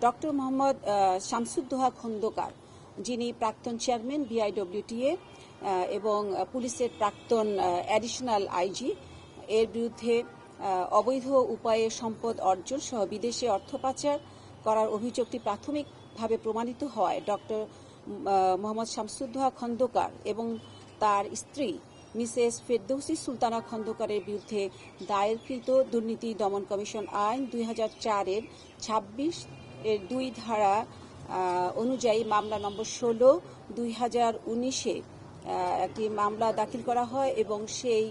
Doctor Mohammad Shamsuddoha Khandakar, যিনি প্রাক্তন chairman BIWTA এবং পুলিশের প্রাক্তন অ্যাডিশনাল আইজি, এর বিরুদ্ধে অবৈধ উপায়ে সম্পদ অর্জন সহ বিদেশে অর্থ পাচার করার অভিযোগটি প্রাথমিকভাবে প্রমাণিত হয় ডক্টর মোহাম্মদ শামসুদ্দোহা খন্দকার এবং তার স্ত্রী মিসেস ফেরদৌসী সুলতানা খন্দকারের বিরুদ্ধে দায়েরকৃত দুর্নীতি দমন কমিশন আইন 2004-এর 26-2 ধারা অনুযায়ী মামলা নম্বর 16/2019-এ একটি মামলা দাখিল করা হয় এবং সেই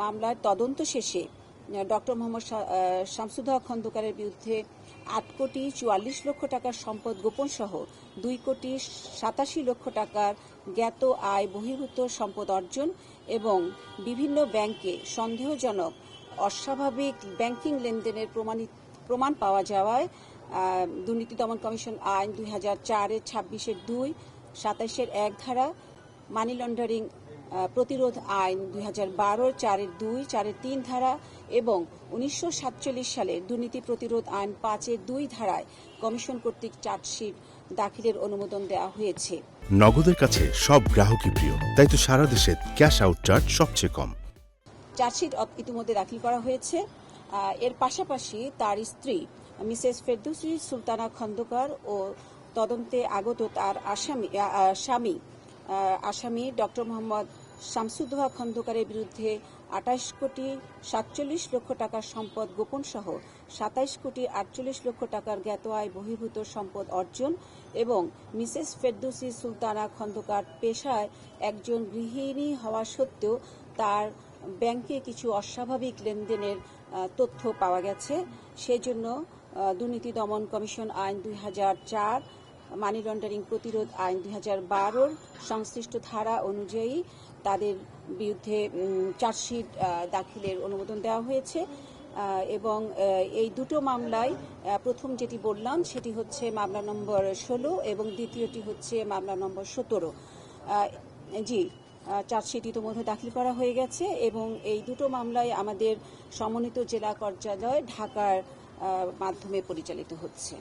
মামলার তদন্ত শেষে ডক্টর মোহাম্মদ শামসুদ্দোহা খন্দকারের বিরুদ্ধে 8,44,00,000 টাকার সম্পদ গোপন সহ 2,87,00,000 টাকার জ্ঞাত আয় বহির্ভূত সম্পদ অর্জন এবং বিভিন্ন ব্যাংকে সন্দেহজনক অস্বাভাবিক ব্যাংকিং লেনদেনের প্রমাণ পাওয়া যাওয়ায় দুর্নীতি দমন কমিশন আইন 2004-এর 26-2, 27-এর 1 ধারা, মানি লন্ডারিং প্রতিরোধ আইন 2012-এর 4-2, 4-এর 3 ধারা এবং 1947 সালের দুর্নীতি প্রতিরোধ আইন 5-এর 2 ধারায় কমিশন কর্তৃক চার্জশিট দাখিলের অনুমোদন দেওয়া হয়েছে। নগদের কাছে সব গ্রাহকই প্রিয়, তাই তো সারা দেশে ক্যাশ আউট চার্জ সবচেয়ে কম। চার্জশিট ইতিমধ্যে দাখিল করা হয়েছে। এর পাশাপাশি তার স্ত্রী মিসেস ফেরদৌসী সুলতানা খন্দকার ও তদন্তে আগত তার আসামি ডক্টর মোহাম্মদ শামসুদ্দোহা খন্দকারের বিরুদ্ধে 28,47,00,000 টাকার সম্পদ গোপন সহ 27,48,00,000 টাকার জ্ঞাত আয় বহির্ভূত সম্পদ অর্জন এবং মিসেস ফেরদৌসী সুলতানা খন্দকার পেশায় একজন গৃহিণী হওয়া সত্ত্বেও তার ব্যাংকে কিছু অস্বাভাবিক লেনদেনের তথ্য পাওয়া গেছে। সেজন্য দুর্নীতি দমন কমিশন আইন 2004, মানি লন্ডারিং প্রতিরোধ আইন 2012-র সংশ্লিষ্ট ধারা অনুযায়ী তাদের বিরুদ্ধে চার্জশিট দাখিলের অনুমোদন দেওয়া হয়েছে এবং এই দুটো মামলায় প্রথম যেটি বললাম সেটি হচ্ছে মামলা নম্বর 16 এবং দ্বিতীয়টি হচ্ছে মামলা নম্বর 17। চার্জশিট ইতিমধ্যে দাখিল করা হয়ে গেছে এবং এই দুটো মামলায় আমাদের সমন্বিত জেলা কার্যালয় ঢাকার মাধ্যমে পরিচালিত হচ্ছে।